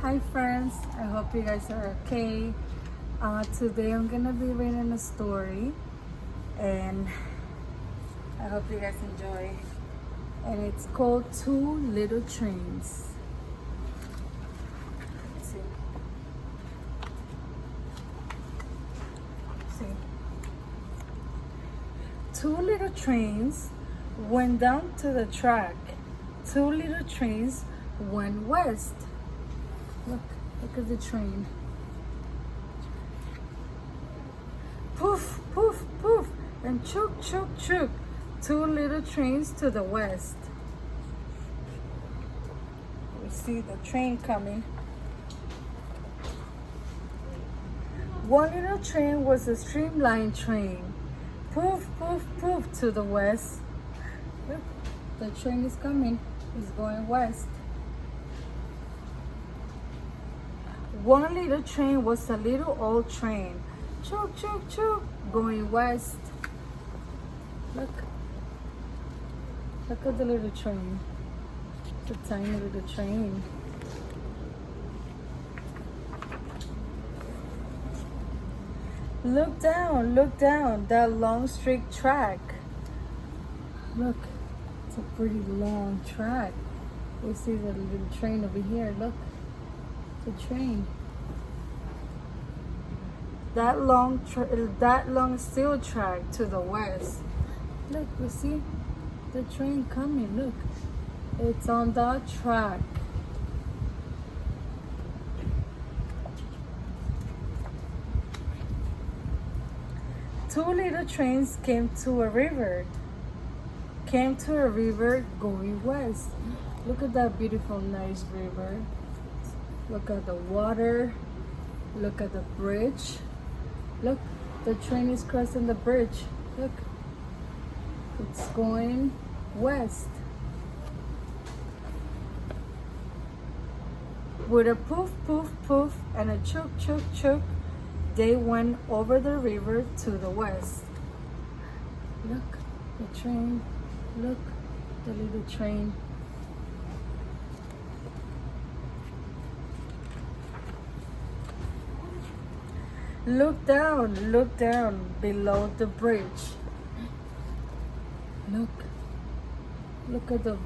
Hi friends, I hope you guys are okay. Today I'm gonna be reading a story and I hope you guys enjoy. And it's called Two Little Trains. Let's see. Two little trains went down to the track. Two little trains went west. Look at the train. Poof, poof, poof, and chook, chook, chook. Two little trains to the west. We see the train coming. One little train was a streamlined train. Poof, poof, poof to the west. Look, the train is coming. It's going west. One little train was a little old train. Chook, chook, chook, going west. Look at the little train. It's a tiny little train. Look down, that long straight track. Look, it's a pretty long track. We see the little train over here, look, the train. That long steel track to the west. Look, we see the train coming, look. It's on that track. Two little trains came to a river going west. Look at that beautiful, nice river. Look at the water. Look at the bridge. Look, the train is crossing the bridge. Look, it's going west. With a poof, poof, poof and a chook, chook, chook, they went over the river to the west. Look, the train. Look, the little train. Look down below the bridge. Look at the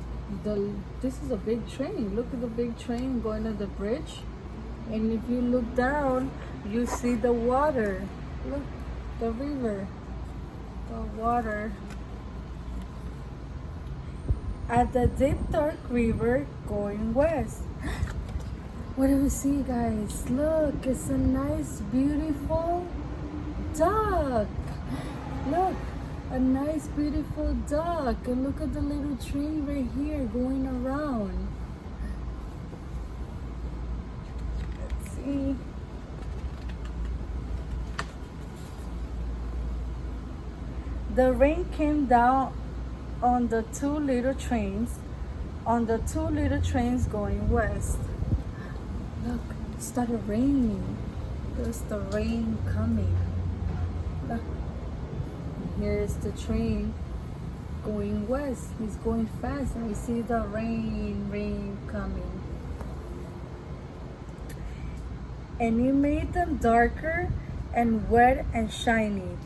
this is a big train. Look at the big train going to the bridge. And if you look down, you see the water. Look, the river, the water. At the deep dark river going west. What do we see, guys? Look, it's a nice, beautiful duck. Look, a nice, beautiful duck. And look at the little train right here going around. Let's see. The rain came down on the two little trains going west. Look, it started raining. There's the rain coming. Look, here's the train going west. He's going fast and we see the rain coming. And it made them darker and wet and shiny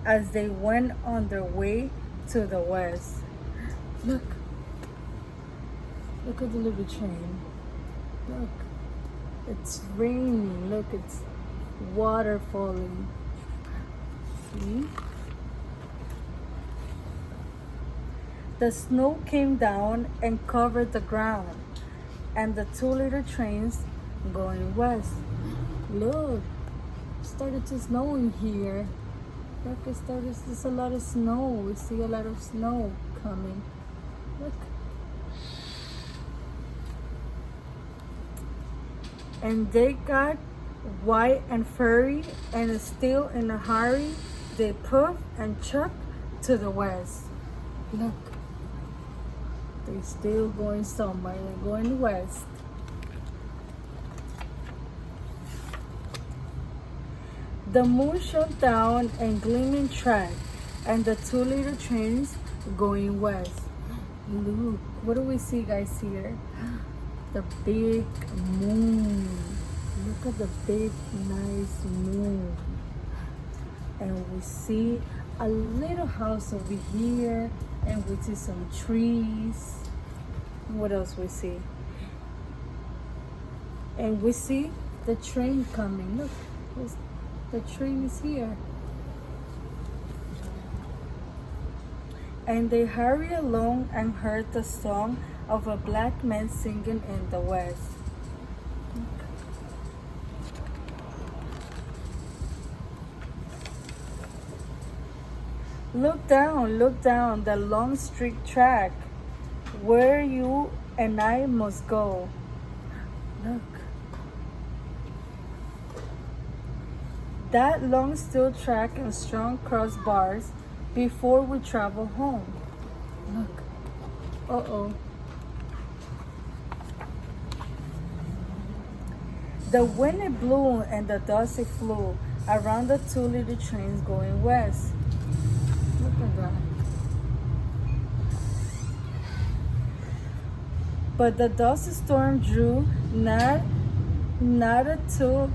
as they went on their way to the west. Look at the little train. Look, it's raining. Look, it's water falling. See? The snow came down and covered the ground, and the two little trains going west. Look, it started to snow in here. Look, there's a lot of snow. We see a lot of snow coming. Look. And they got white and furry and still in a hurry. They puff and chuck to the west. Look. They're still going somewhere. They're going west. The moon shone down and gleaming track, and the two little trains going west. Look, what do we see, guys, here? The big moon. at the big, nice moon. And we see a little house over here, and we see some trees. What else we see? And we see the train coming. Look, the train is here. And they hurry along and heard the song of a black man singing in the west. Look down the long straight track where you and I must go. Look. That long steel track and strong crossbars before we travel home. Look. Uh-oh. The wind it blew and the dust it flew around the two little trains going west. Look at that. But the dust storm drew not a toot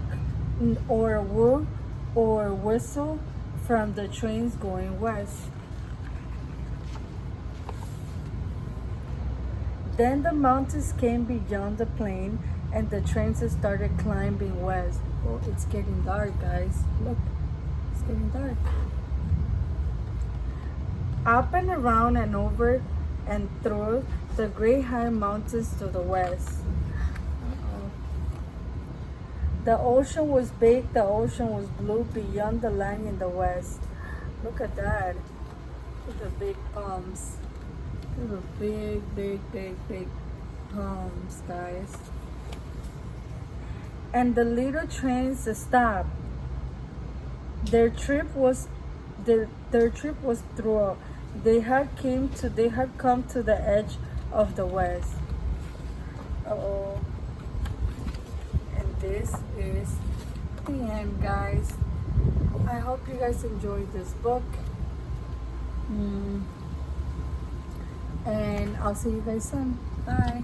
or a whoop or whistle from the trains going west. Then the mountains came beyond the plain and the trains started climbing west. Oh, it's getting dark, guys. Look, it's getting dark. Up and around and over and through the great high mountains to the west. Uh-oh. The ocean was big, the ocean was blue beyond the line in the west. Look at that. Look at the big palms. Look at the big palms, guys. And the little trains stopped. Their trip was through. They had come to the edge of the west. Uh-oh. And this is the end, guys. I hope you guys enjoyed this book. And I'll see you guys soon. Bye.